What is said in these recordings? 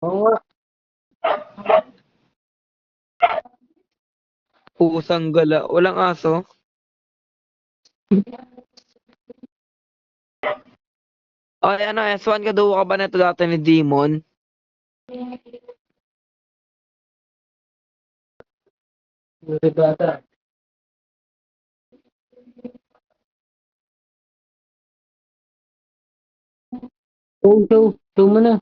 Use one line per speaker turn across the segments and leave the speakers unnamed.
Oo nga.
Pusang gala. Walang aso. Ay, ano, S1 ka daw ka ba nito dati ni Demon?
Buti bata. Show mo na.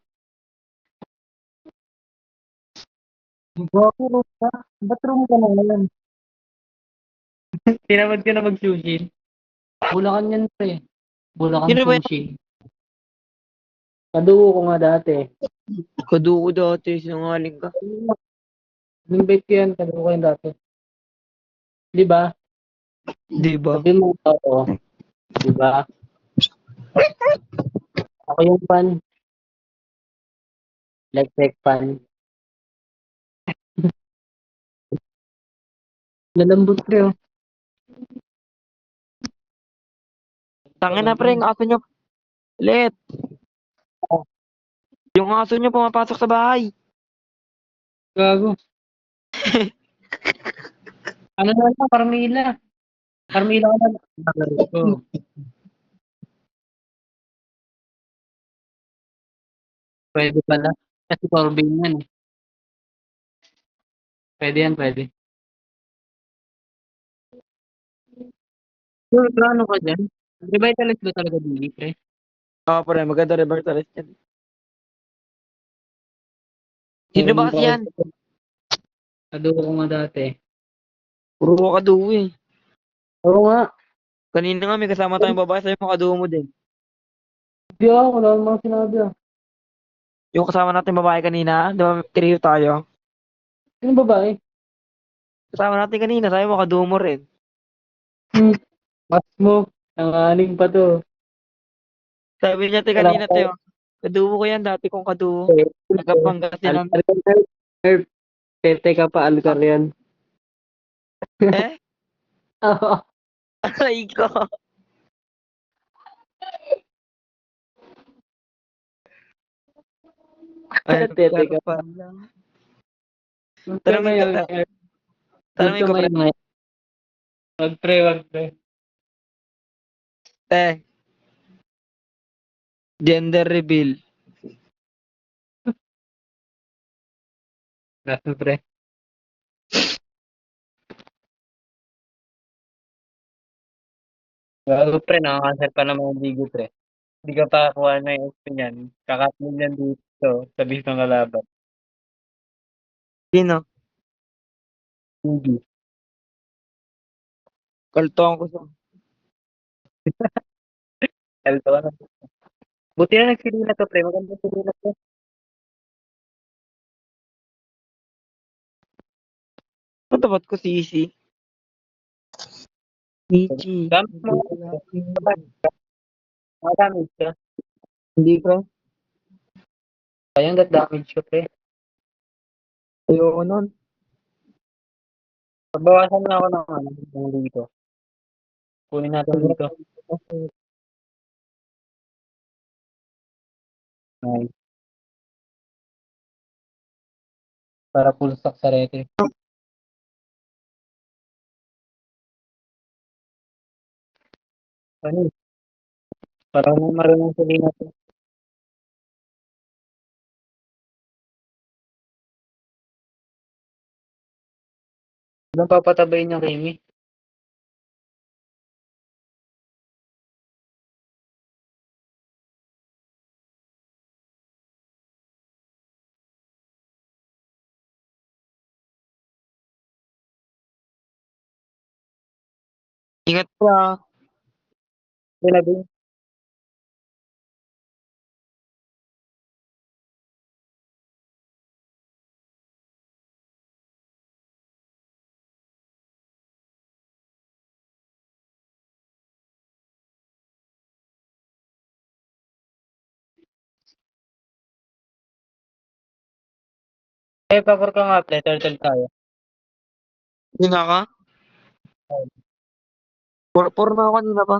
Bakit room ka? Ba't room ka na ngayon? Tinamad ka na mag-sushi. Bulacan yan pre. Bulacan
Sino ba yan?
sushi. Kadugo ko nga dati.
Kaduko dati, sinungaling ka.
Invite ko yan, kadugo ko yan dati. Di ba?
Di ba?
Sabi mo ako, di ba? Ako yung fan. Like fan. Nalambot pre oh.
Tangin na pre, yung aso nyo. Let. Yung aso nyo pumapasok sa bahay.
Gago. Ano na lang, Carmila. Carmila ka na. Oh, pwede pala. Kasi Corbin yan eh. Pwede yan, pwede. So, ano ka dyan? Revitalize ba talaga din, pre?
Oo, pre, maganda reverse yan. Sino
Meron
ba
yung
kasi yan?
kadugo ko nga dati.
Puro ka kaduko eh.
Oo nga.
Kanina nga may kasama tayong babae, sa'yo mga kaduko mo din.
Hindi ako, wala namang sinabi ah.
Yung kasama natin babae kanina, di ba trio tayo?
Sino babae?
Kasama natin kanina, sabi mo kaduko mo rin.
Hmm. Mas mo. Nangaling pa to.
Sabi niya te
Wala
kanina
ko.
te, oh, kaduko ko yan dati kong kaduko. Taga Pangasinan.
Alkar yan. Nerf. Pete ka pa, alkar yan.
Eh?
Oo.
Aray ko.
Tete
Alcar
ka pa.
pala.
Huwag ka
Tanungin ko,
mayor. Huwag
tanungin
ka
ko pre.
mayor. Wag pre, wag pre.
Eh, gender reveal.
Gaso pre. Gago pre, nakakansel pa naman yung bigo pre. Hindi ka pa kuha na yung SP niyan. Kakatmin yan dito. Sabi ng kalaban.
Sino?
Hindi.
Kaltuhan ko sa...
Kalto ka na. Buti na nagsilina to pre. Maganda silina to.
Ano ba't ko sisi? Ichi.
Dami mo. Mga damage ka.
Hindi ka.
Sayang that damage ko pre.
Ayoko nun.
Pagbawasan na ako ng ano. Ng dito. Kunin natin dito. Nice. Para full stock sa rete. Ano? Para mo marunong silina to. Anong papatabayin niya Kimi?
Ingat ka.
Sinabi. Eh, papor ka nga pre. Turtle tayo.
Hindi nga ka? Por na ako kanina pa.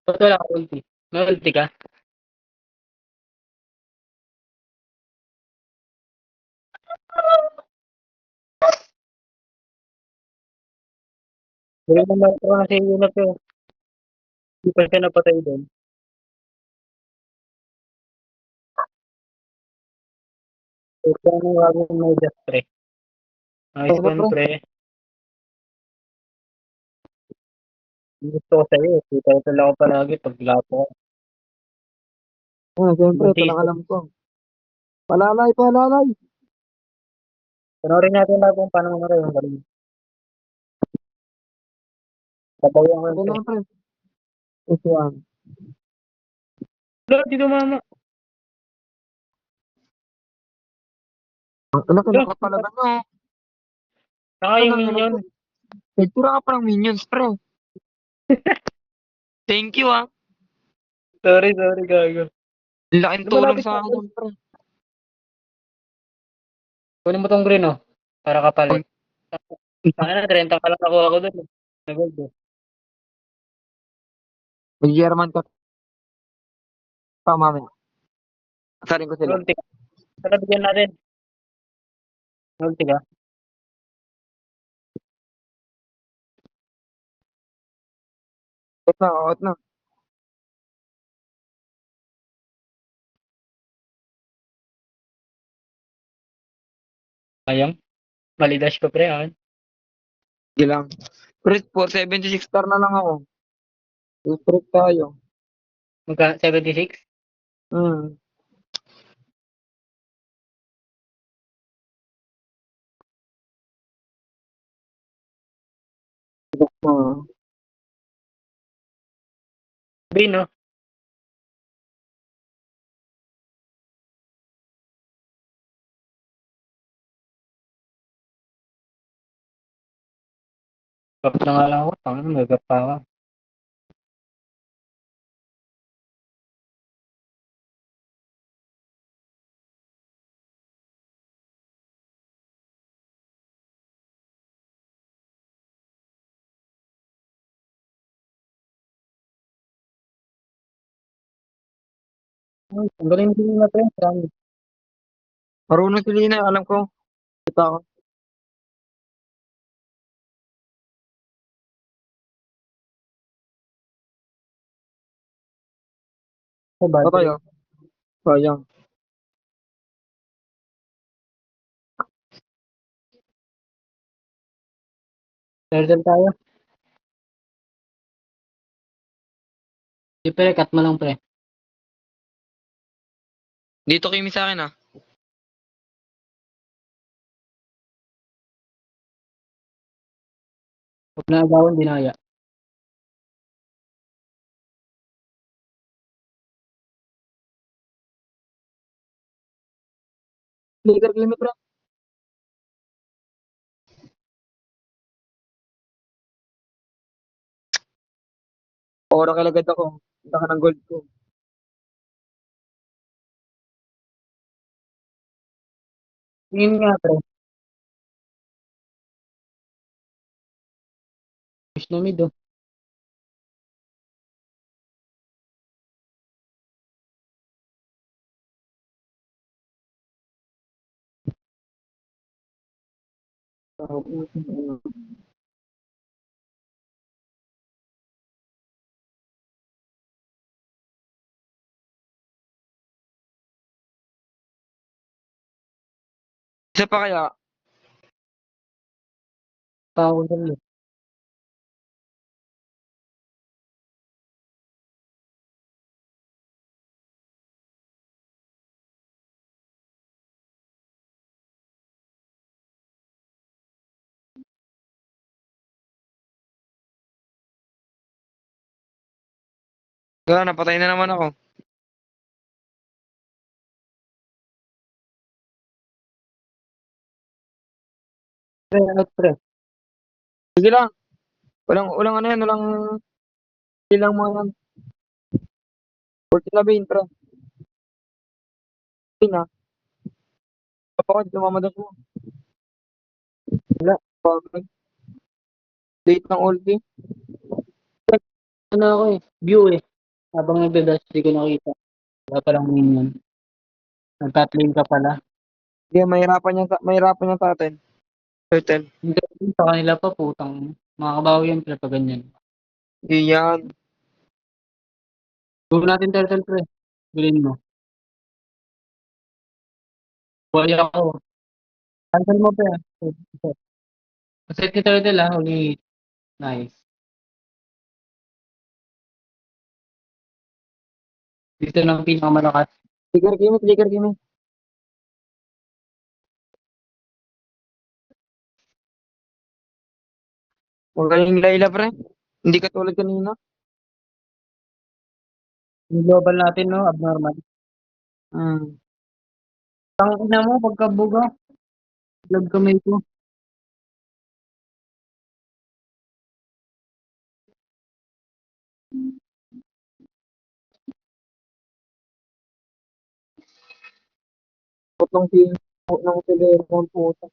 Ba't wala ka ulti? May ulti ka? Pero naman ito kasi yun na to. Hindi pa siya napatay doon. Ito ang gagawin mo just pre. Nice
Ano,
one
pre?
pre. Ang gusto ko sa'yo. Kita lang ako palagi pag lapo ko.
Siyempre,
Ibang
ito lang
season.
alam ko. Palalay, palalay.
Panoorin natin lahat kung paano mo rin yung galing. Pabawian ko
Ito
yun pre.
na, pre. Ito yan.
Lord, dito mama.
Ang ina,
Lord,
kinakapalagan nyo.
saka yung
Talagang
minion.
nagtura ka pa ng minions, pre. Thank you, ah.
Sorry, sorry, gago.
Ang laking tulong
Lumalapit
sa
na
akin
ako.
yan, pre.
Kunin mo tong green, oh. Para kapalit.
Pag-
Saka na, 30 ka lang nakuha ko doon. Nag-gold, eh.
Mag-German ka pa, mamaya. Asarin ko sila.
Ulti ka. Saka bigyan natin. Ulti ka.
Out na, out na.
Ayang. Malidash ko, pre, ah.
Sige lang. Pre, 476 star na lang ako. Trip tayo.
Magka 76?
Hmm. Ah.
Green, no? Gap na nga lang ako. Tangin, may gap pa ako. Ay, ang galing din na, pre. Marami.
Marunong si Lina, alam ko. Kita ko.
Oh, bad
Patay,
trip.
oh. Sayang.
Turtle tayo. Di, pre, cut mo lang, pre.
Dito kimi sa akin, ah.
Huwag na agawin, dinaya.
Flicker limit, pre. Ora kalagad ako. Punta ka ng gold ko.
Tingin nga, pre. Push na mid, oh.
Isa pa kaya?
Pako dun, eh.
Kaya, napatay na naman ako.
Pre, out, pre.
Sige lang. Walang ano yan, ilang mo yan. 40 na bin, pre. Tina. Kapag lumamadas mo.
Wala.
Pag date ng ulti.
Ano ako, eh. View, eh. Habang nagdadash, di ko nakita. Wala palang minion. Nagtatlane ka pala.
Hindi, mahirapan yan sa atin. Turtle.
Hindi, sa kanila pa putang. Makakabawi yan pre pag ganyan.
Hindi yan.
Gawin natin turtle pre. Bilhin mo. Buhay ako. Cancel mo pre. Set ni turtle ah. Uli. Nice. Dito lang pinakamalakas.
Clicker kimi. Magaling Layla, pre. Hindi katulad kanina.
Yung global natin no, abnormal.
Hmm.
Ang ina mo pagkabuga. Vlog kamay ko.
Putong si ng telephone puta.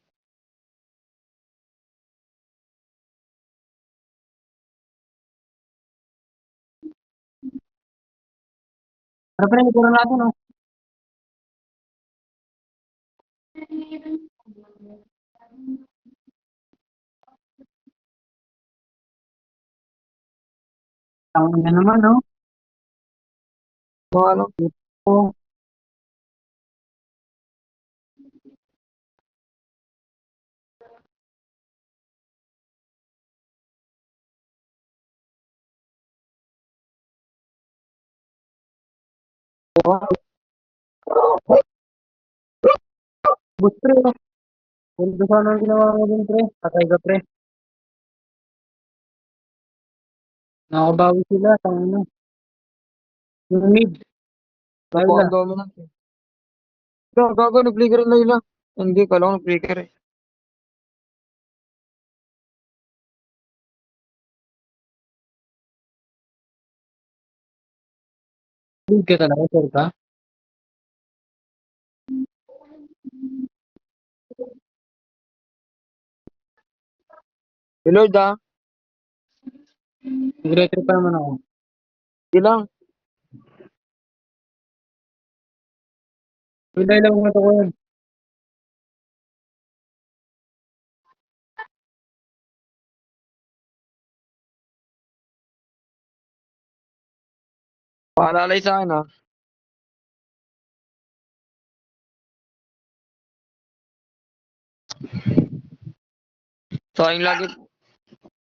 Pero pre, ito na natin oh. Ang ina naman no.
Mga ano.
Oh. Bus pre oh. Kung sana ang ginawa mo din pre. Patay ka pre. Nakakabawi sila. Tangina. Yung mid.
Nakuha
Layla.
ang dominant eh. Gago, nag-flicker yung Layla. Hindi, kala ko nag-flicker eh.
Lead ka talaga, sir ka?
Reload ah.
Nag-retry pa naman ako.
Hindi lang.
May Layla mo ko yun.
Paalalay sa akin ah. Sayang lagi.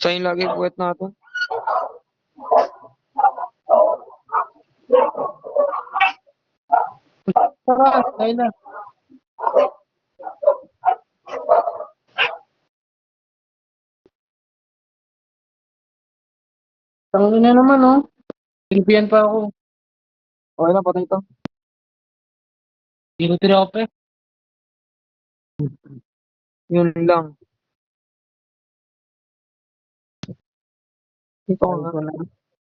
Sayang lagi puwet natin.
Saka, Layla. Tangina naman oh. Silbihan pa ako.
Okay na, patay ito.
Tiro-tiro ako pre.
Yun lang. Ito
Sabi
nga.
ko na.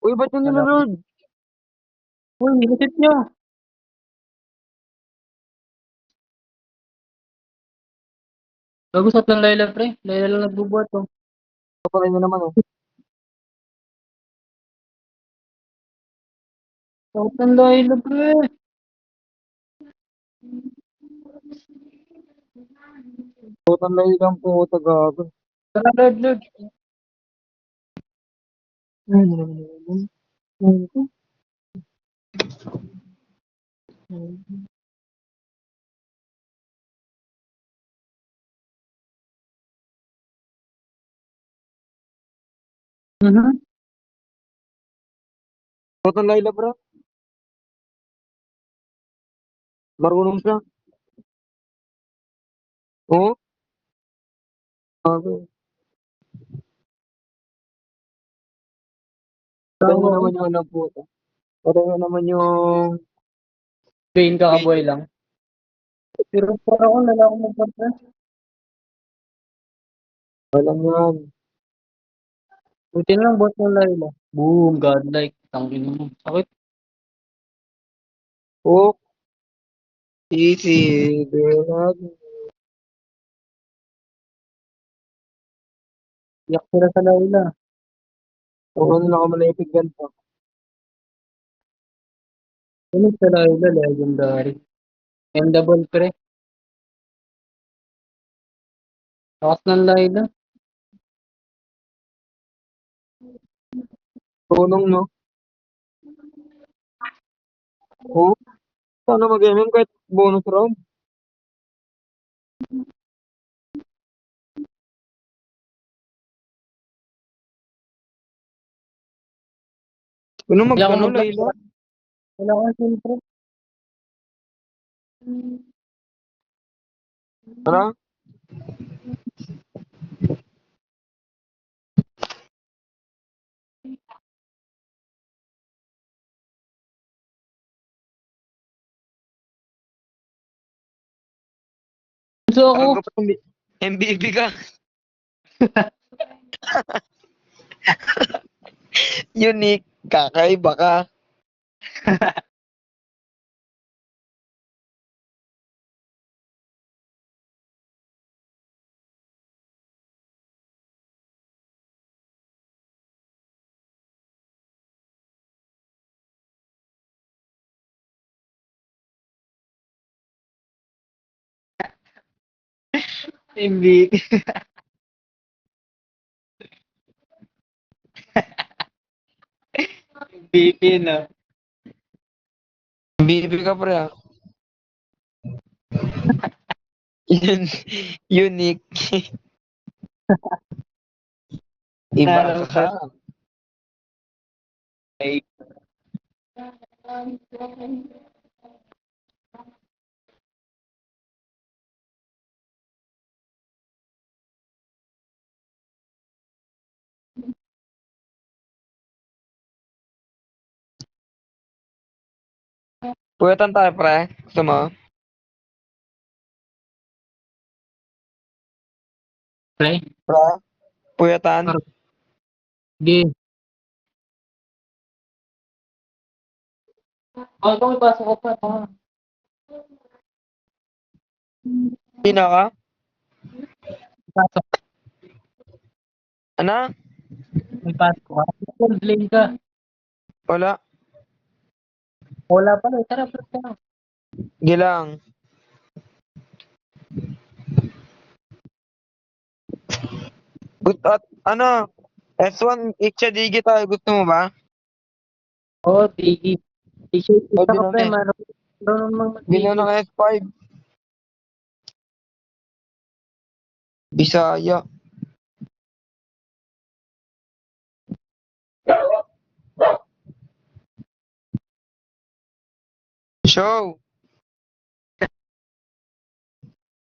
Uy, ba't yung
Wala ko.
niload?
Uy, nilusit nyo. Bagusat lang Layla pre. Layla lang nagbubuhat oh.
Kapatay mo naman oh.
Takot ng Layla pre.
Putang Layla ang puta gago.
Tara, Lord. Mhm.
Putang Layla bro. Marunong siya. Oo. Gago. Patay mo
Tawa ko.
naman yung alam puta. Patay mo naman yung
Pain kakabuhay lang. Pero para ako, wala akong magpapre.
alam yan.
Buti na lang, bot ng Layla. Boom, godlike. Tangin mo. Sakit.
Oh, easy. Bernard.
Iyak sila sa Layla.
Kung ano nakamalipig ganito.
Tunog sa Layla, legendary. Endable pre. Lakas ng Layla.
Tunong, no? Oo. Sana mag-MM kahit bonus round. Ano
Wala akong
magkano,
mag
Layla?
wala akong siyempre.
Ano?
So ako,
Gago pa MBB ka. Unique. Kakaiba ka.
MVP. MVP na.
MBB ka, pre, ah. Unique. Iba
Alam
ka.
ko. Ay,
Puyatan tayo, pre. Gusto mo?
pre.
Pre? Puyatan?
Game. Oh, ito may pasok ko pa. Oh.
Sino ka?
Pasok.
Ano?
May pasok ka. Full lane ka.
Wala.
Wala pala. Tara, tara.
Gilang. Ano? S1, Iksha Digi tayo. Gusto mo ba?
Oh, Tiki. T-shirt
Pwede
ka
na
pre.
eh.
Marunong mang
Bino
mag-tiki.
ng S5. Bisaya. Show.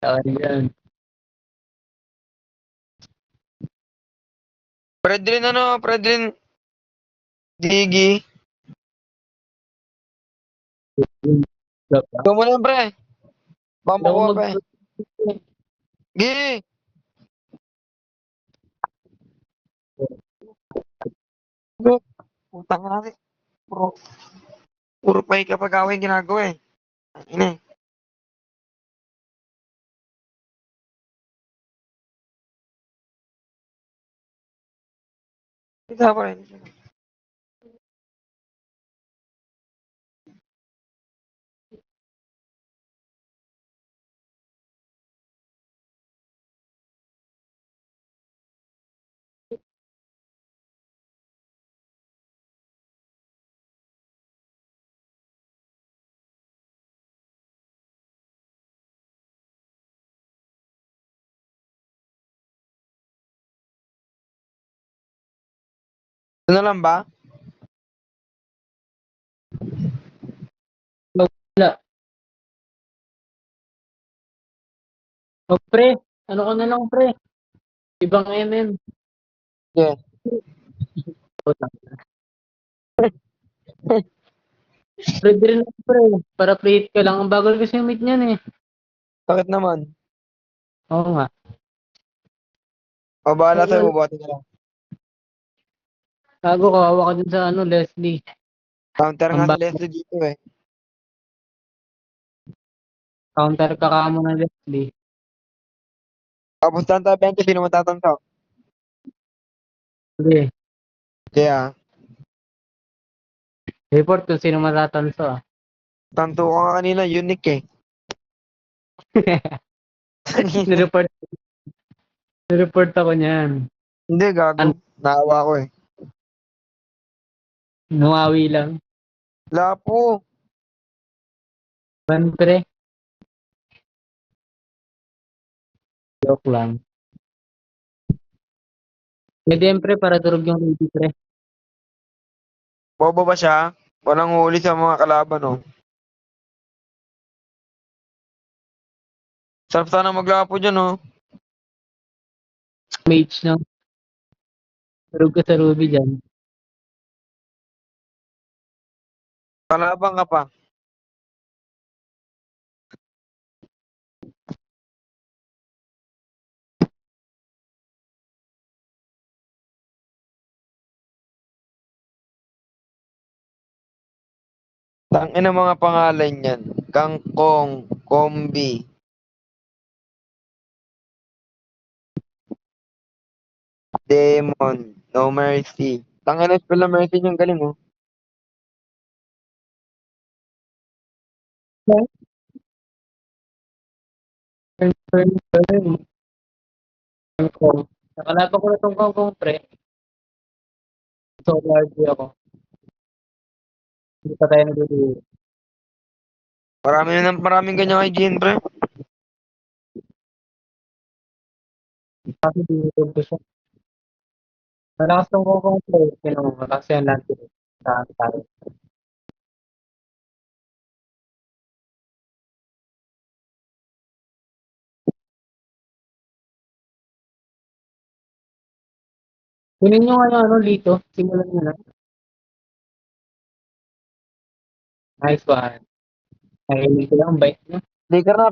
Ayan.
Fredrin Digi. Ikaw mo lang, pre. Baka
Hindi ako
makuha
mag...
pa eh. Gi! Putang na natin. Puro, puro pa kapag away ginagawa eh. Ina eh. Isa pa rin. Ito na lang ba?
Wala. Oh, pre. Ano ka na lang, pre? Ibang MM.
Yeah.
Pwede rin ako, pre. Para plate ka lang. Ang bagal kasi yung meet niyan eh.
Bakit naman?
Oo nga.
O bahala sa'yo,
Ang
bubuhatin ka lang.
Gago, kawawa ka dun sa ano, Leslie.
Counter
Ang
nga si
bago.
Leslie dito eh.
Counter ka kamo ng Leslie.
Tapos lang tayo 20, sino matatanto?
Sige.
Kaya,
Report kung sino matatanso ah.
tanto ko nga kanina, unique eh. Kanina.
Nireport. Nireport ako niyan.
Hindi, gago. Naawa ko eh.
Numawi lang.
Lapo.
Ban, pre. Joke lang. Pwede yan, pre, para durog yung ready, pre.
Bobo ba siya? Walang huli sa mga kalaban, oh. Sarap sana maglapo dyan, oh.
Mage, no? Durog ka sa Ruby dyan.
Kalaban ka pa. Tangin ang mga pangalan yan. Kangkong, Kombi, Demon, No Mercy. Tangin na spell na Mercy yung galing, oh.
Turn. Kangkong. Nakalaban ko na tong kangkong, pre. So, large ako. Hindi pa tayo nag-do.
Maraming ganyan kay Jean, pre.
Kasi dinutog ko siya. Malakas tong kangkong, pre. Malakas yan lahat. Sa tayo. Kunin nyo nga yung ano, Lito. Simulan nyo na. Nice one. Nahilig ko lang ang bike nyo.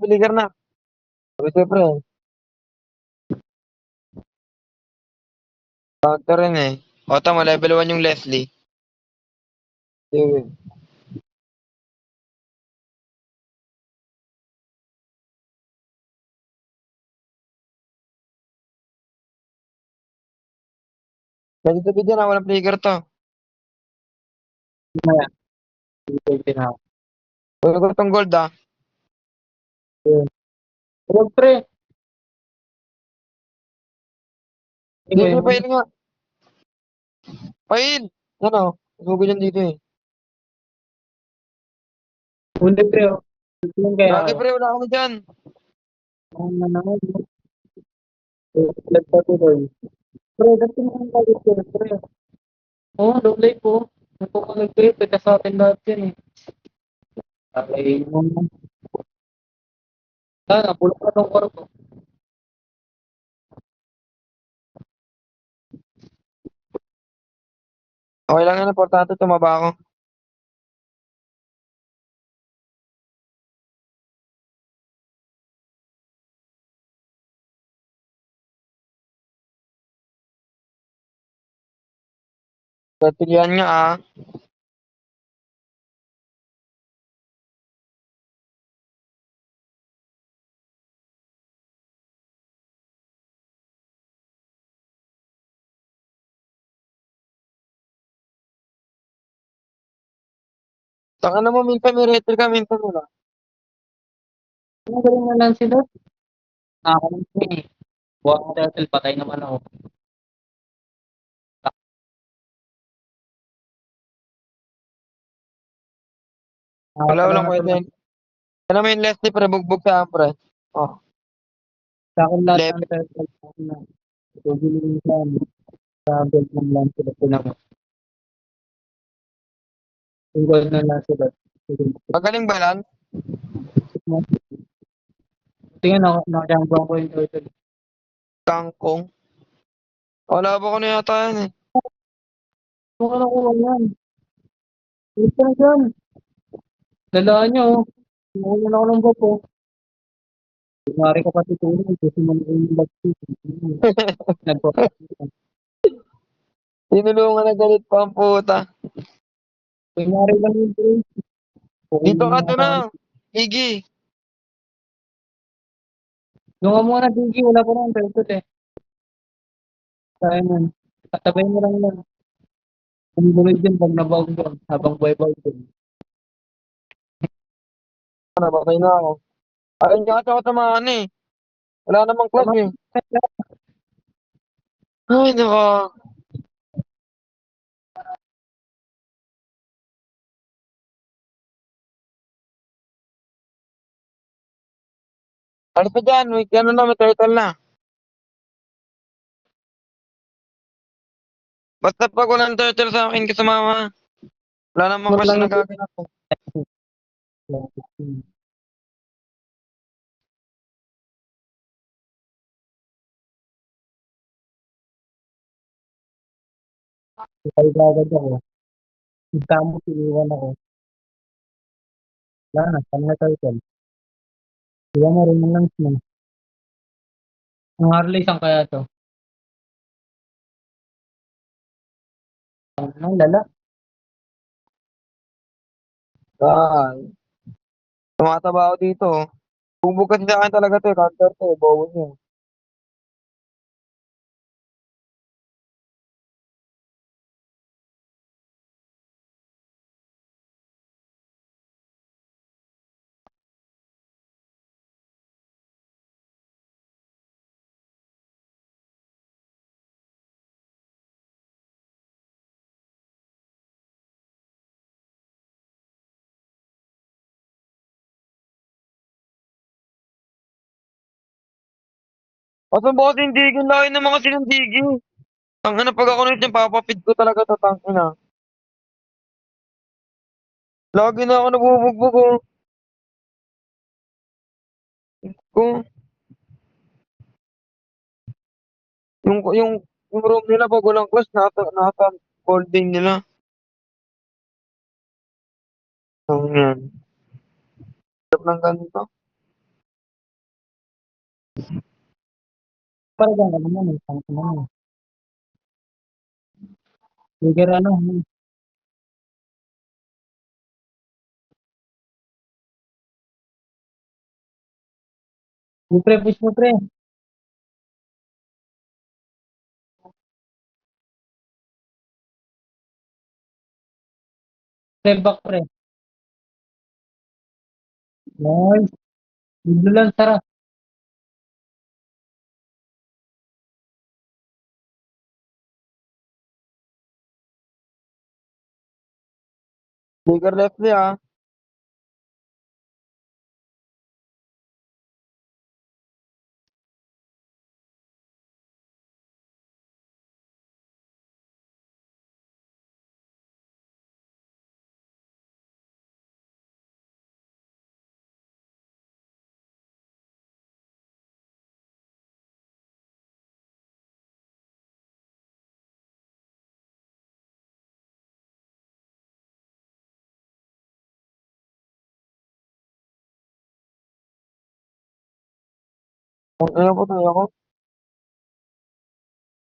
Pilikar na. Sabi pre. Counter rin eh. O, tama, level 1 yung Leslie. Sige. Pwede sabi dyan, walang flicker to.
Mamaya. Dito yung tinawag.
Pwede ko tong gold, ah.
Huwag, pre.
Hindi,
Sige,
pail nga. Pail! Ano? Sugo dyan dito eh.
hindi, pre. Ito yung kaya.
Lagi pre, wala ako dyan.
Ang naman. Nagpatuloy. Pre, dati mo ang balik ko, pre. Oo, doble po. Nagpupulag-trip. Ito sa atin lahat yan eh. Okay, yung... napulok ka ng korpo.
Okay lang yan, importante tumaba ako. Patuloyan nga ah. Taka na mo, minsan may retry ka, minsan wala.
Magaling na lang sila. Nakakalang ko eh. Buwan ko turtle, patay naman ako.
Wala,
Nakakalang
walang
na
pwede.
tulang.
Ano mo yung Leslie, pre, bugbog sa pre. Oh,
Sa akin lahat
level.
ng turtle. Sa akin na. Ito, giling sa ano. Sa build ng lang sila. Pinaka. Yung gold na lang sila.
Magaling ba lang?
Tingnan ako, nakajambang ko yung turtle.
Kangkong. Wala ba ko na yata yan eh.
Kung ano ko yan. Ito na dyan. Dalaan nyo. Kumukulan ako ng bapo. Kumari ka pati tulong. Kasi mo na yung lagsi. Nagpapakita.
Tinulungan na galit pa ang puta.
Kumari lang yung tulong.
Dito ka to na. Iggy.
Yung nga muna, Digi, wala pa naman turtle eh. Kaya nun. Katabay mo lang yan. Kumuloy din pag nabaog doon. Habang buhay-buhay din.
Nabatay na ako. Ayun nga ako tamaan eh. Wala namang clash eh. Ay, nako. Ano pa dyan? May turtle na. Basta pag walang turtle sa akin kasama, wala naman
Score
kasi
lang yung
nagaganap.
agad ako. Nagkamot, iiwan ako. Wala na, saan na turtle? Iwan mo rin yung lunch mo. Ang Harley, saan kaya to? Ang lala.
Ay, tumataba ako dito. Bugbog kasi sa akin talaga to eh. Counter to eh. Bawas niya. Asan ba kasi yung digi? Layo naman kasi ng digi. Ang ano, pag ako nito, papapid ko talaga to, tangina. Lagi na ako nabubugbog oh. Kung yung yung room nila pag walang class, nasa holding nila. So, yan. Sarap ng ganito.
Para dyan ka naman eh. Saan ka naman. Trigger ano. Yung pre, push mo pre. Pre, back pre. Nice. Dito lang, tara.
Trigger left niya. Kung ano po tayo ako.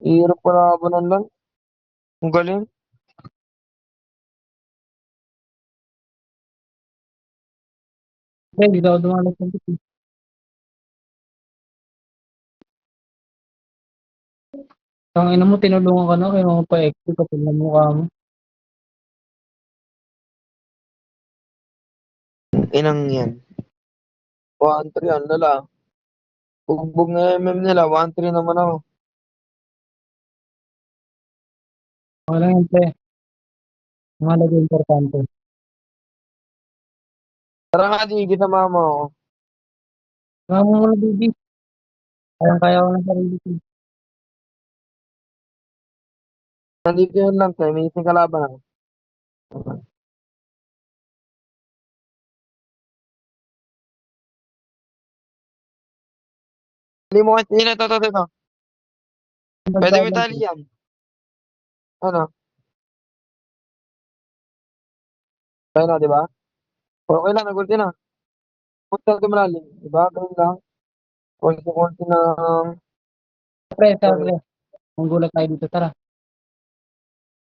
Ihirap pa labanan lang. Ang galing.
Pre, dito ako dumalag sa dito. Ang ina mo, tinulungan ka na. Kaya mga pa-exit kapag na mukha mo.
Inang yan. 1-3 ang lala. Bugbog na MM nila. 1-3 naman ako.
Wala yan pre. Mahalaga importante.
Tara nga, di kita mama ako.
Nga mo muna baby. Kayang-kaya ko ng sarili ko.
Nandito yun lang tayo. May isang kalaban ako. Hindi mo kasi ito. Pwede mo
Nagbalag.
Italian. Ano? Kaya na, di ba? Okay lang, nagulti na. Punta ka malalim. Di ba? Ganun lang. Konti-konti na.
Pre, tara pre. Ang gulat tayo dito. Tara.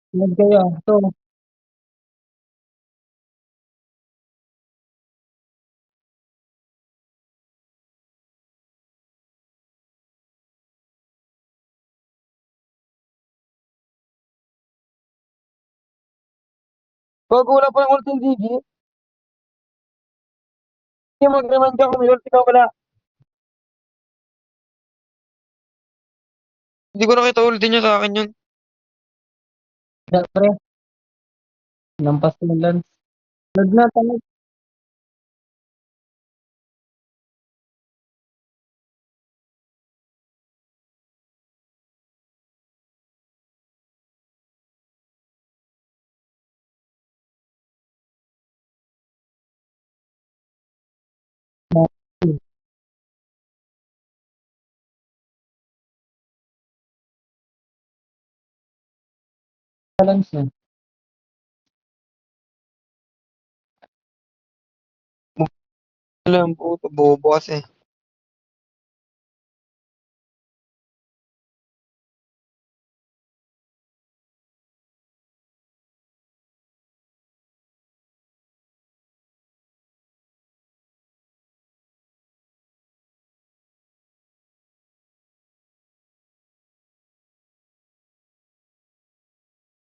Sunod kayo. Ito.
Pag wala pa ng ulting Gigi, hindi mag-remind ka kung may ulti ka wala. Hindi ko nakita ulti niya sa akin yun.
Pre, lampas ko ng lance. Lag na, tanong. Lance na.
Alam, puto, bobo kasi.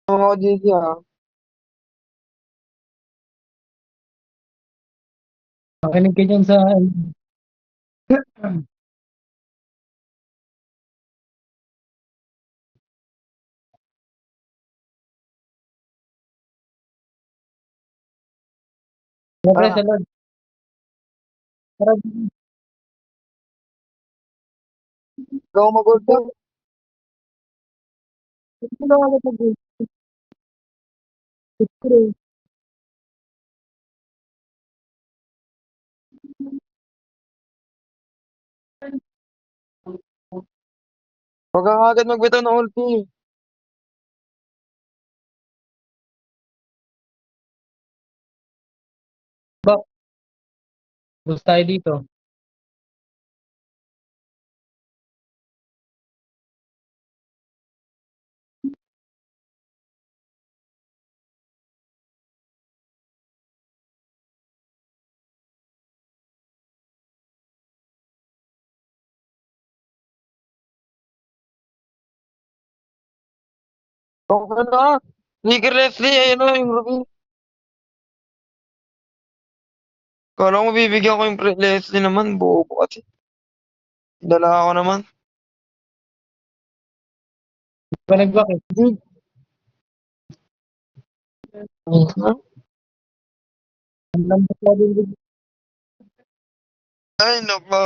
Mga ako, GG ah.
Makinig ka dyan sa... Pre,
Ah,
sa Lord. Tara,
ikaw mag-ulti.
dito lang ako mag-ulti. Pre.
Huwag kang agad magbitaw ng ulti.
Bak, gusto tayo dito.
Okay na. Sneaker Leslie, ayun na yung Ruby. Kala ko bibigyan ko yung Leslie naman, bobo kasi. Dala ako naman.
Di ba nag-back eh?
Di. Ha?
Ang lambot na din.
Ay, nako.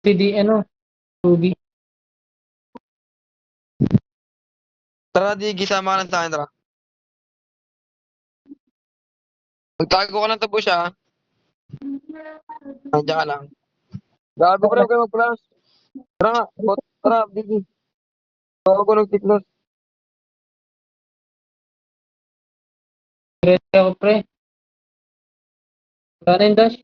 Di ano, Ruby.
Tara, di, gisama ka lang sa akin, tara. Magtago ka ng tabo siya. Nandiyan ka lang. Gago pre, huwag kayo mag-flash. Tara nga, tara, Digi. Bago ko nag-tiklos.
Pre, ako pre. Wala yung dash.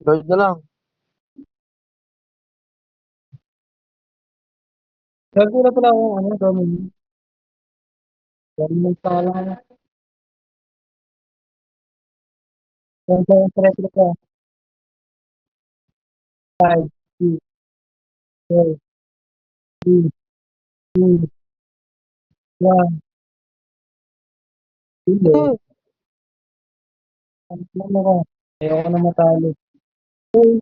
Guard na lang.
Gago na pala ako, ano, Dominic. Dominic pa lang. Yan sa yung pre ko. 5, 6, 4, 3, 2, 1. Hindi.
Hmm.
Ano lang ako. Ayoko na matalo. Uy,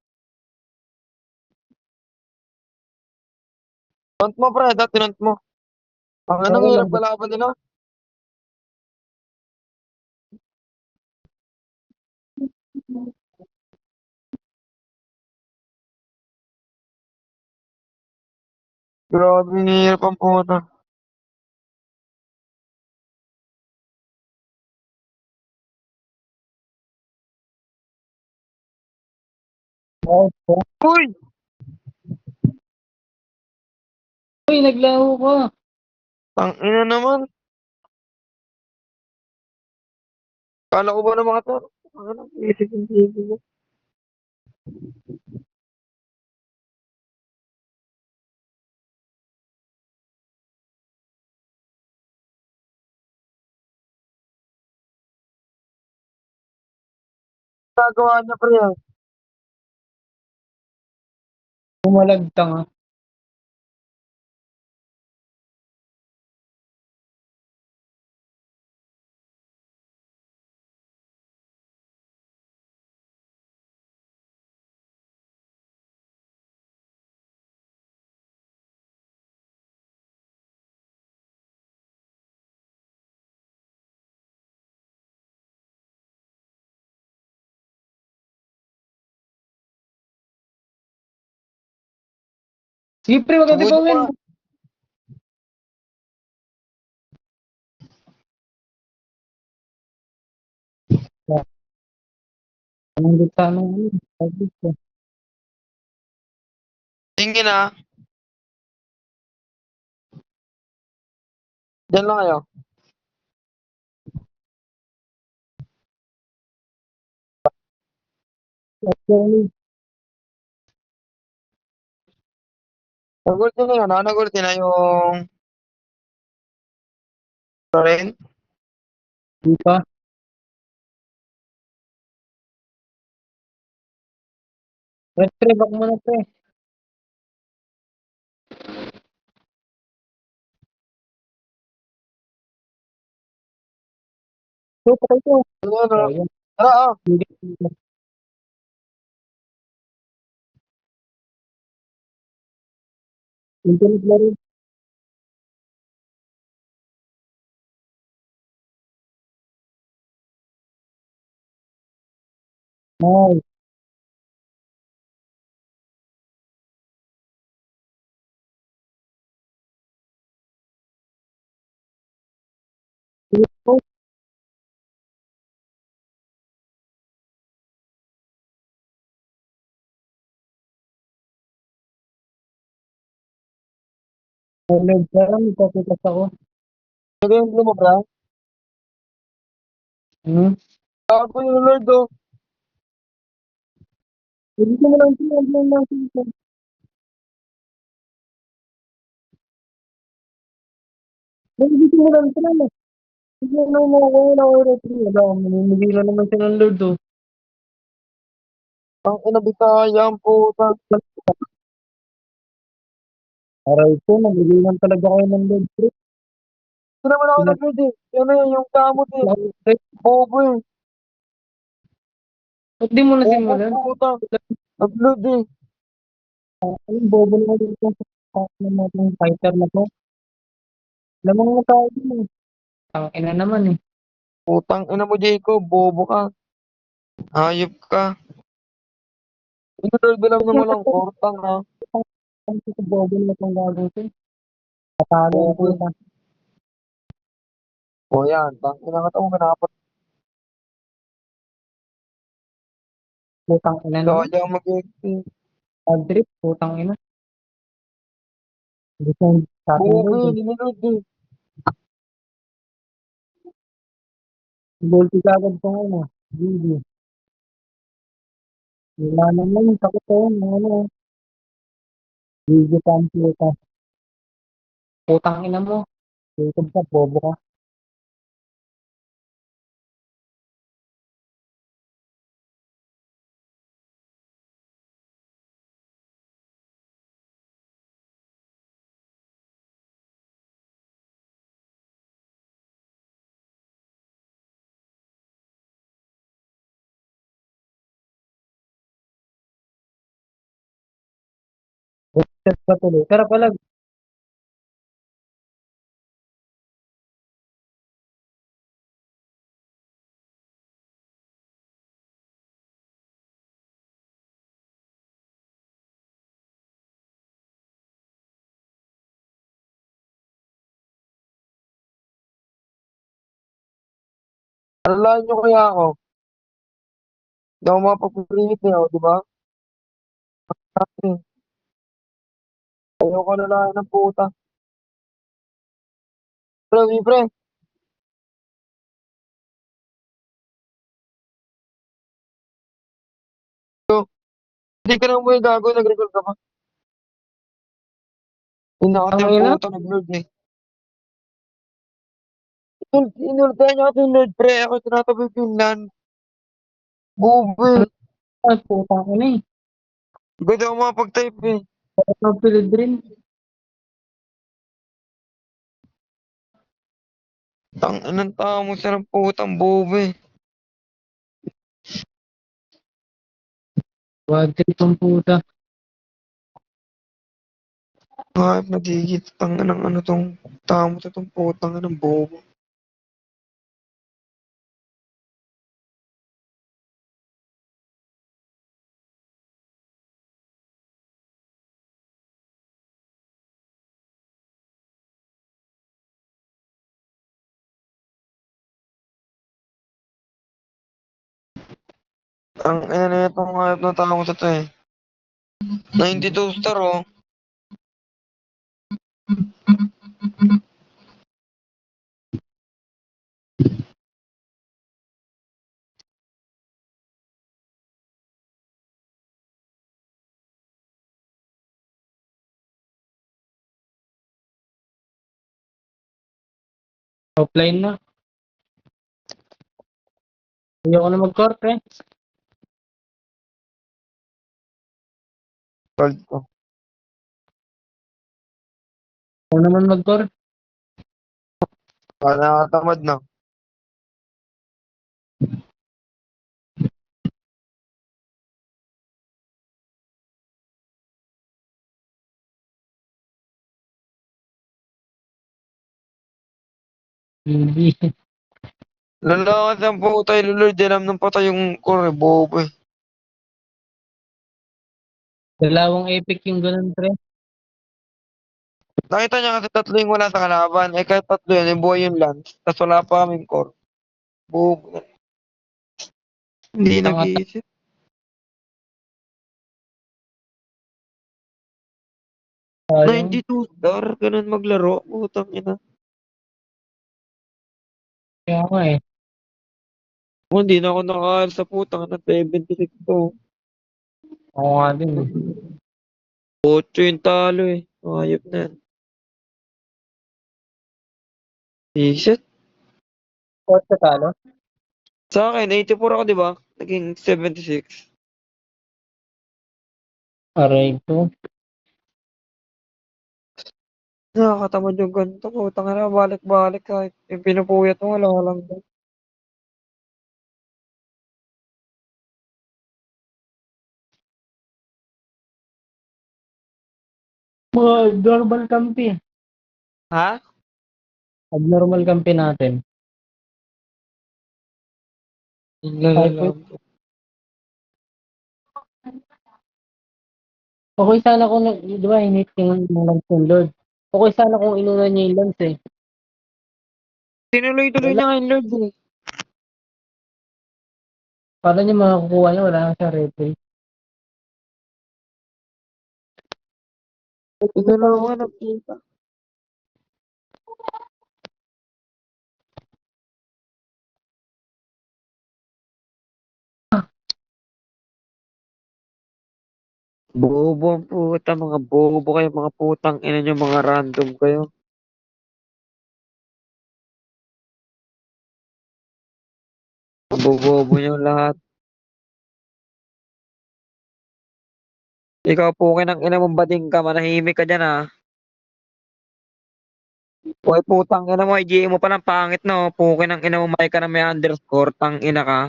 Taunt mo pre, dati tinaunt mo. Ang anong
okay
hirap
lang.
kalaban nila. Grabe, ang hirap ang puta.
Okay.
Uy!
Uy, naglaho ka.
Ang ina naman. Kala ko ba na mga to? Ano, isip yung TV mo. Ginagawa niya pre yan.
Bumalagtang ah. Sige pre, wag natin
Tugod
gawin.
pa.
Anong dito ano? Sabi ko.
Tingin ah. Diyan lang kayo.
Actually,
Nagulti na yun ah. Nagulti na yung rin.
di pa. Pre, back muna pre. So, patay ko.
Ayan ah.
Ayun.
Tara ah.
Hindi. Internet na rin. Nice. Sige po. Live ka lang, ipapitas ako.
Lagay yung blue mo bra.
Hmm?
Ako yung Lord oh.
Hindi mo lang sila, hindi mo lang sila. Hindi mo lang sila. Hindi mo lang ako na oras. Wala akong maninigila naman siya ng Lord oh.
Ang inabitayang puta.
Aray ko, nagigilan talaga kayo ng Lord pre.
Hindi naman ako nag-Lord eh. Yan na yung kamot eh.
Pre,
Bobo eh.
ba't di mo
Bobo
nasimulan?
puta. Nag-Lord eh.
Anong bobo na dito sa ng fighter na to? Lamang na tayo din eh. Ang ina naman eh.
Putang ina mo Jacob. Bobo ka. Hayop ka. Inulord lang naman lang. Kortang ha.
Ang sa bobo na itong gagawin ko. Patalo ang
Bobo eh.
puta.
O yan. Tang ina ka tao. Manapat.
Putang ina naman.
Kaya mag-exit.
Adrip, putang ina. Gusto yung sa ating
Bobo
Lord
eh.
eh.
Inulord eh.
Multi kagad ko ngayon eh. GG. Wala naman yung takot ko yun. Ano eh. GG time puta. Putang ina mo. YouTube ka, bobo ka. Test pa tuloy. Pero pala,
Alalaan nyo kaya ako. Hindi ako mapapagprimit eh. O, diba? Ayoko na lang ng puta. Pre, pre. Hindi ka na umuwi gago. Nag-recall ka pa. Hinakot
ang
yung
ina.
puta. Nag-Lord eh. Inultahan niya kasi yung Lord pre. Ako tinatabi ko yung land. Bobo eh.
Ay, puta ko na eh.
Ba't ako makapag-type eh?
Bakit magpilid rin?
Tang anong tao mo sa ng putang bobo eh.
Bad trip ang puta.
Kahit nagigit tang anong ano tong tao mo sa tong putang anong bobo. Ang ina na itong hayop na tao mo sa to eh. 92 star oh.
Offline na. Ayoko na mag-corp eh.
Called ko.
Ako naman mag-corp.
Nakakatamad na.
Hindi.
Lalakas ang putay lulod. Alam ng patay yung core eh. Bobo eh.
Dalawang epic yung ganun, pre.
Nakita niya kasi tatlo yung wala sa kalaban. Eh kahit tatlo yun, eh buhay yung lance. Tapos wala pa kaming core. Bobo. Hindi
Tanga
nag-iisip.
sayang.
92 star. Ganun maglaro. Putang ina.
Kaya nga eh.
Oh, hindi na ako nakakal sa putang ina. 76 to.
Ako nga din eh.
8 yung talo eh. Ayop na yan. Isit.
What ka talo?
Sa akin, 84 ako, di ba? Naging 76.
Aray ko.
Nakakatamad yung ganito. Putang ina, balik-balik kahit yung pinupuyat mo, wala lang.
Mga abnormal kampi.
Ha?
Abnormal kampi natin.
Yung
Typhoid.
lalalam.
Okay sana kung, di ba, hiniting ng lance ng Lord. Okay sana kung inunan niya yung lance eh.
Tinuloy-tuloy
Wala.
niya ngayon, Lord. Eh.
Paano niya makakukuha niya? Wala na siya replay.
Tinulungan ng puta. Bobo ang puta, mga bobo kayo, mga putang ina nyo, mga random kayo. Bobo nyo lahat. Ikaw po ng ina mong bading ka, manahimik ka dyan ha. Hoy putang ina mo, IGA mo palang pangit no. Pukin ng ina mo, may ka na may underscore, tang ina ka.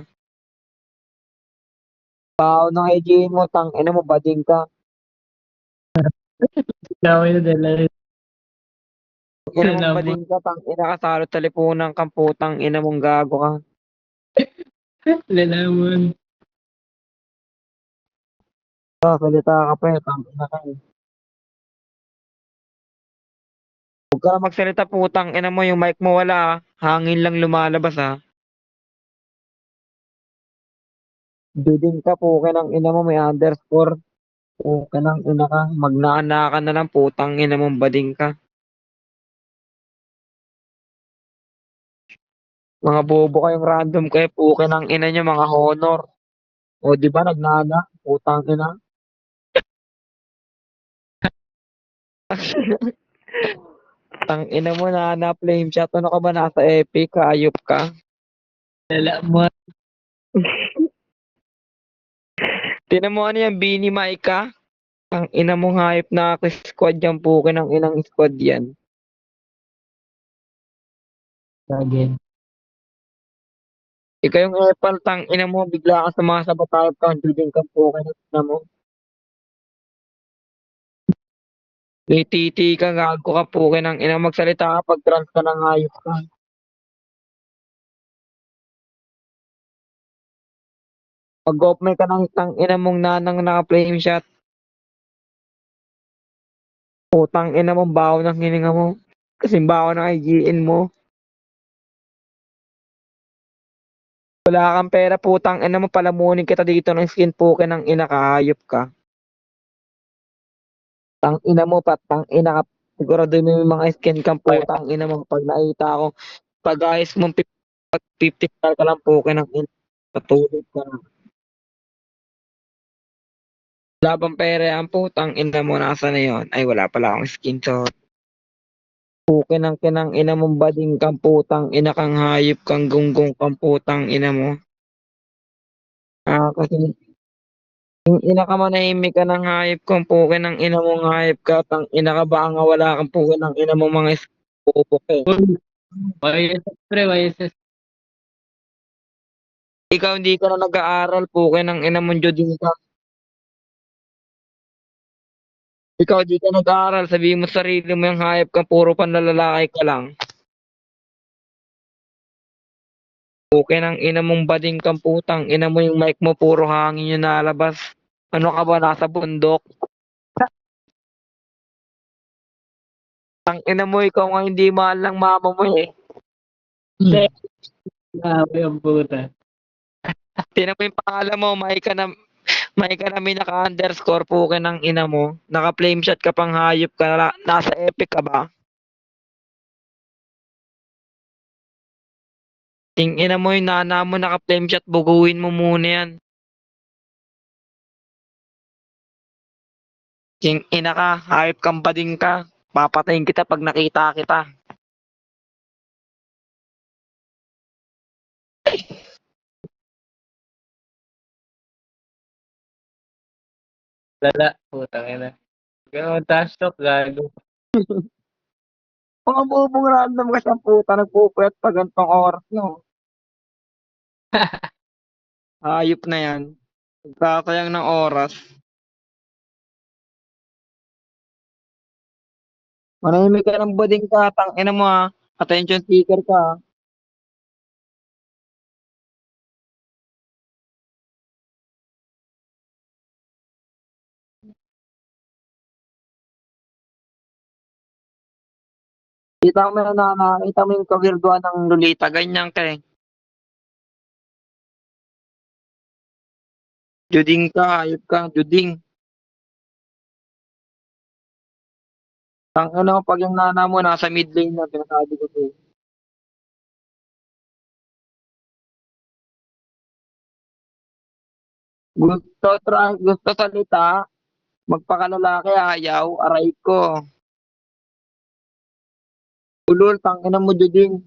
Tao ng IGA mo, tang ina mo, bading ka.
Laway na dala.
Ina mong bading ka, tang ina ka, salot sa lipunan kang putang ina mong gago ka.
Lalaman.
Salita ka pa eh, tang ina ka eh. Huwag ka na magsalita putang ina mo, yung mic mo wala ah. Hangin lang lumalabas ah. Duding ka, pukin ng ina mo, may underscore. Pukin ng ina ka, magnaan-naakan na lang, putang ina mong bading ka. Mga bobo kayong random kayo, pukin ng ina nyo, mga honor. O di ba nagnana, putang ina. Tang ina mo na flame shot, ano ka ba nasa epic, ayop ka.
Lalaman.
Tinan mo ano yan, Bini Maika? Ang ina mong hayop na squad yan, puke ng inang squad yan.
Again.
Ikaw yung epal, tang ina mo, bigla ka sumasabot tayo kang duding kang puke ng ina mo. Titi ka, gago ka, puke ng ina, magsalita ka pag trans ka ng hayop ka. Pag-off may ka ng tang ina mong nanang naka-flame shot. Putang ina mong baho ng hininga mo. Kasi baho ng IGN mo. Wala kang pera, putang ina mo, palamunin kita dito ng skin puke ng ina ka, hayop ka. Tang ina mo pa, tang ina ka. Sigurado mo yung mga skin kang putang ina mo. Pag nakita ako, pag ayos mong 50 star ka lang puke ng ina. Patulog ka na. Labang pera ang putang ina mo, nasa na yun? Ay, wala pala akong skin, so puke ng kinang ina mong bading kang putang ina kang hayop kang gunggong kang putang ina mo. Kasi yung ina ka manahimik ka ng hayop kang puke ng ina mong hayop ka, tang ina ka ba nga wala kang puke ng ina mong mga puke.
Uy, YSS pre, YSS.
Ikaw hindi ka na nag-aaral, puke ng ina mong juding ka. Ikaw di ka nag-aaral, sabihin mo sa sarili mo yung hayop ka, puro panlalalaki ka lang. Puke ng ina mong bading kang putang ina mo yung mic mo, puro hangin yung nalabas. Ano ka ba, nasa bundok? Ang ina mo, ikaw nga hindi mahal ng mama mo eh.
Grabe ang puta.
Tinan mo yung pangalan mo, may ka na may naka-underscore puke ng ina mo. Naka-flame shot ka pang hayop ka, nasa epic ka ba? Ting ina mo yung nana mo naka-flame shot, buguin mo muna yan. Ting ina ka, hayop kang bading ka. Papatayin kita pag nakita kita.
Lala, putang ina. Ganun, trash talk, gago.
Mga bubong random ka sa puta, nagpupuyat pa gantong oras no. Hayop na yan. Nagkakayang ng oras. Manahimik ka ng bading ka, tang ina mo ha. Attention seeker ka. Kita mo na nakakita mo yung kawirduan ng Lolita, ganyan ka eh. Juding ka, hayop ka, juding. Ang ano, pag yung nana mo nasa mid lane na, pinasabi ko sa'yo. Gusto salita, magpakalalaki, ayaw, aray ko. Ulul, tangina mo, juding.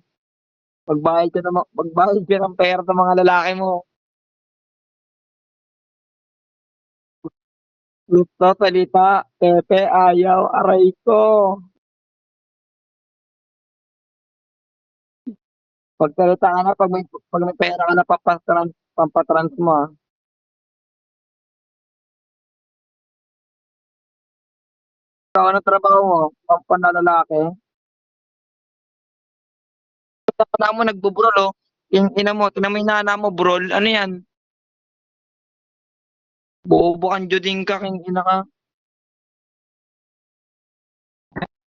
Magbayad ka ng pera sa mga lalaki mo. Gusto salita, pepe, ayaw, aray ko. Pagsalita ka na, pag may pera ka na, pampatrans mo ah. Ikaw, ano trabaho mo? Pampanlalaki? Nana mo nagbubrol oh. Yung ina mo, tinan mo yung nana mo, brol. Ano yan? Bobo kang juding ka, king ina ka.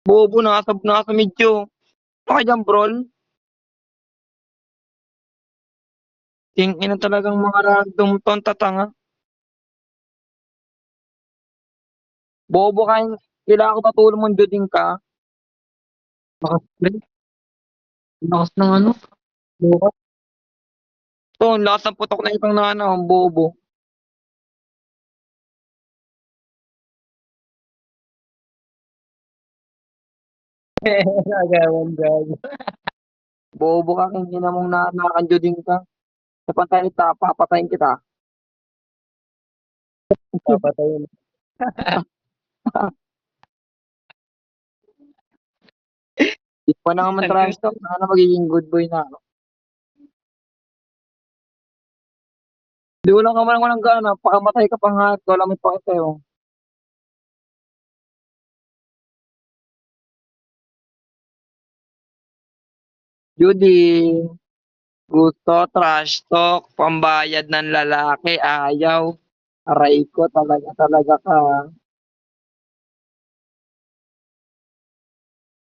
Bobo, nasa medyo. Ano ka dyan, brol? King ina talagang mga random ton tatanga. Bobo ka, kailangan ko patulong mong juding ka.
Lakas pre. Lakas ng ano? Bukas.
So, ang lakas ng putok na itong nana, ang bobo.
Agawan, gago.
Bobo ka, king ina mong nana, kang juding ka. Sa pantalita, papatayin kita.
Papatayin.
Di pa na naman trash talk. Sana magiging good boy na ako. Di wala ka man ng gana. Pakamatay ka pa nga. Wala may pakita yun. Judy, gusto, trash talk, pambayad ng lalaki, ayaw. Aray ko, talaga, talaga ka.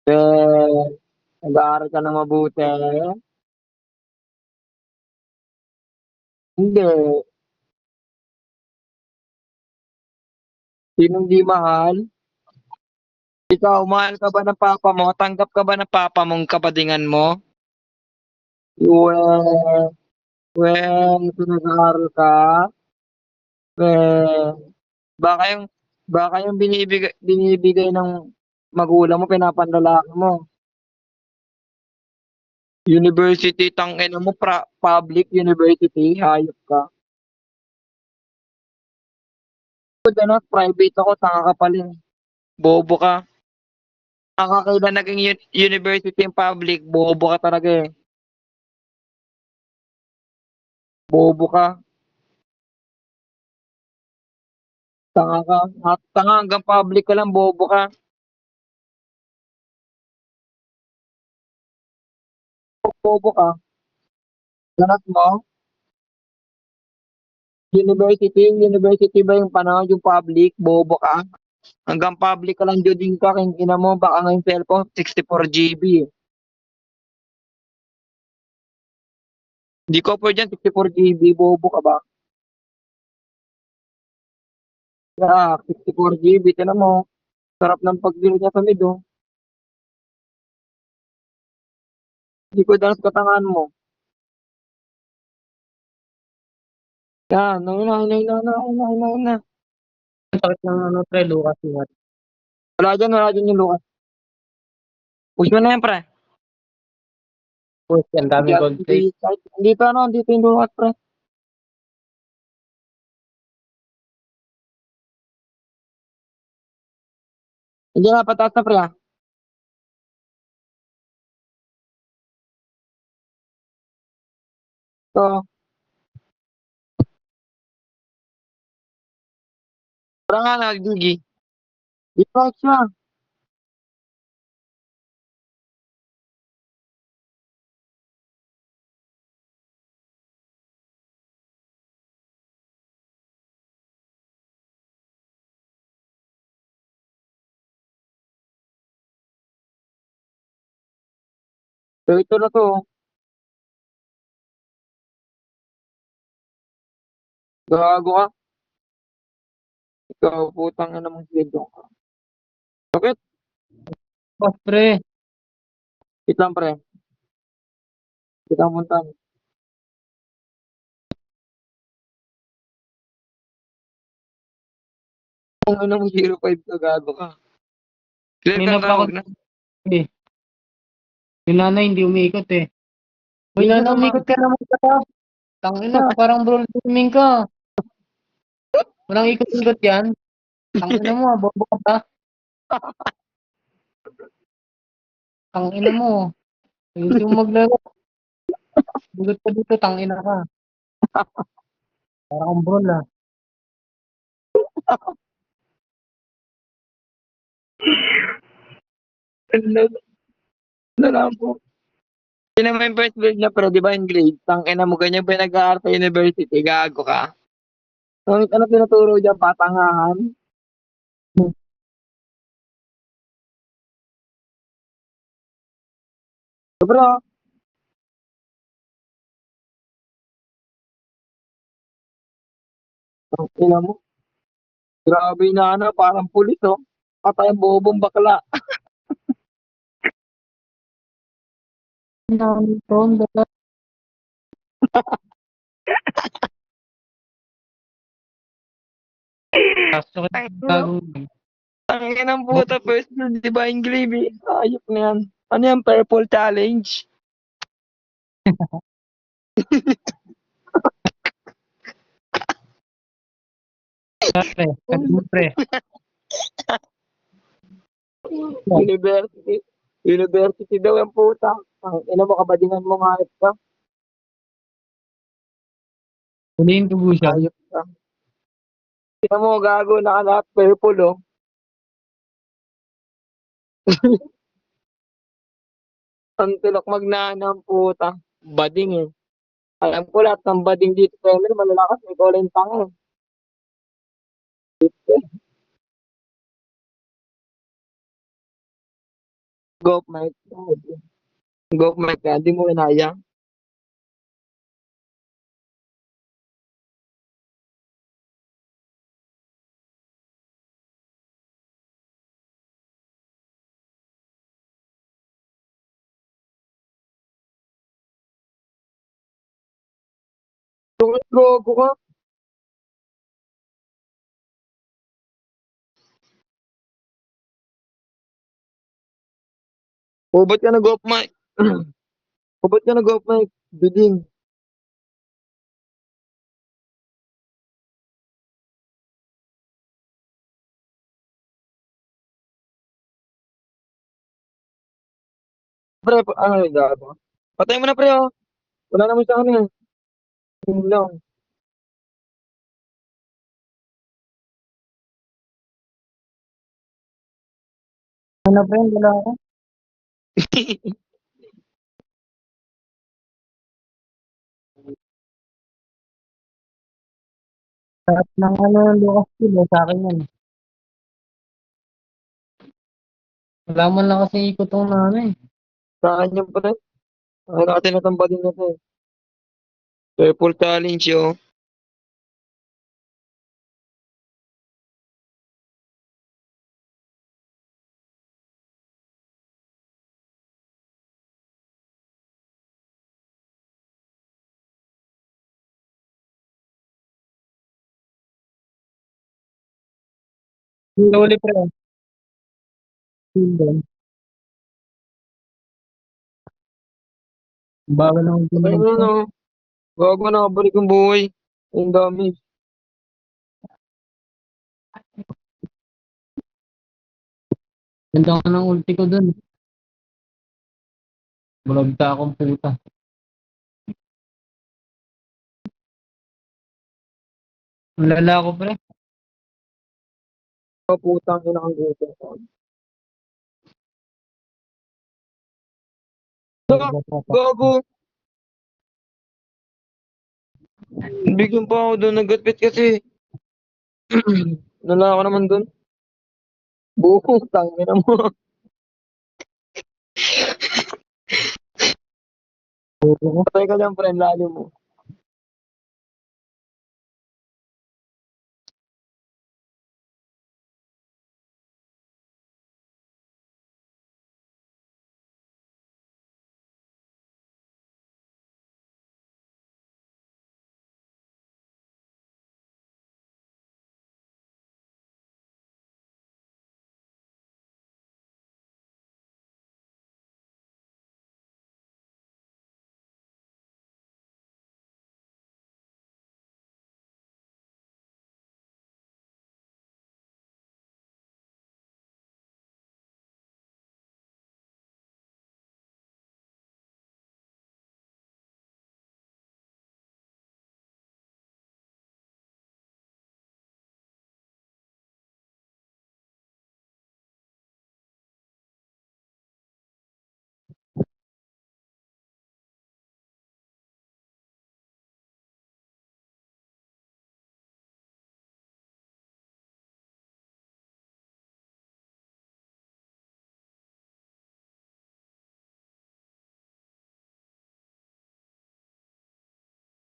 Eh, nag-aaral ka na mabuti. Hindi. Sinong di mahal? Ikaw, mahal ka ba ng papa mo? Tanggap ka ba ng papa mong kapadingan mo? Well, kung nag-aaral ka, well, baka yung, baka yung binibigay ng magulang mo, pinapandalaki mo. University, tangina mo, public university, hayop ka. Good, ano, private ako, tanga ka pala. Bobo ka. Nakakailan naging university yung public, bobo ka talaga eh. Bobo ka. Tanga ka. At tanga hanggang public ka lang, bobo ka. Bobo ka. Lahat mo, university ba yung panahon, yung public, bobo ka. Hanggang public ka lang, juding ka, king ina mo, baka nga yung cellphone, 64 GB eh. Hindi ko po dyan, 64 GB, bobo ka ba? Yeah, 64 GB, tinan mo. Sarap ng pag-deal niya sa mid, oh. Hindi ko dalas katangan mo. Yan, na.
Ang sakit ng ano, pre, Lucas Ingat.
Wala dyan yung Lucas. Push mo na yan, pre.
Push, ang daming gold plate.
Dito yung Lucas, pre. Hindi na, pataas na, pre, ah. So, parang nga nagdigi. Dito siya. So, ito na to, oh. Gago ka. Ikaw, putang ina mong sildo ka. Bakit?
Oh, pre.
Kitang, pre. Kitang muntan. Kung ina mong 05 ka, gago ka. Clear
Kanina
kang
pa ako,
tawag na.
eh. Yung nanay hindi umiikot eh. Uy,
Hindi
nanay,
naman.
umikot ka naman ka. Tangina, parang bro swimming ka. Walang ikot-ikot yan. Tangina mo, bobo ka ba? Tangina mo. Ayusin mo maglaro. Bugot ka dito, tangina ka. Parang bro ah.
Ano lang po. Hindi naman yung first grade na pero di ba yung grade? Tang ina mo ganyan pa yung nag-aaral university, gago ka. Ano tinuturo dyan, patangahan? So, bro, ang ina mo. Grabe na ano, parang pulis oh. Patay ang bobong bakla.
Nanton, dala. Kaso ka
Ang
gagawin.
ina ng puta first grade, di ba yung grade? Ayok na yan. Ano yan, purple challenge?
Pre, kanina pre.
University. University daw yung puta. Ang ina mo, kabadingan mo nga ka.
Huliin ko po siya.
Ayop ka. Ina mo, gago, nakalahat purple, oh. Ang tilok magnana ang puta. Bading, eh. Alam ko lahat ng bading dito sa amin, malalakas, may kulay tanga. Go, Mike. Go, Mike. Hindi mo inaya. Tungit, gogo ka. Ubot ka na, go, Mike. Ubot ka na, go, Mike. Biling. Pre, ano yung gago? Patay mo na, pre, oh. Wala naman sa akin, eh. Yun lang.
Ano pre, wala ako. Lahat ng ano, Lucas Steel, sa akin yan. Wala man lang kasi ikot ang ano eh.
Sa akin yung pre. Ano natin natambalin na to, eh. Purple challenge, oh.
Slowly pre. Steel din. Bago lang ang
Patay
tunog
mo na,
ko.
no. Gago na, balik yung buhay. Ang dami.
Ganda ka ng ulti ko dun. Bulagta akong puta. Malala ko pre.
Oh, putang ina kang gutom. Ah, gago. Bigyan pa ako doon, naggatpit kasi. Nala ako naman doon. Buko, tangin mo.
Puto ko.
Patay ka dyan, friend, lalim mo.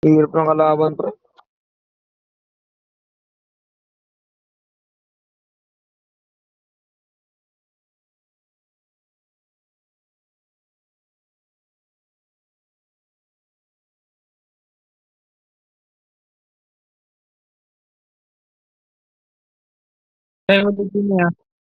Hirap ng kalaban, pre.
Kaya mo din niya.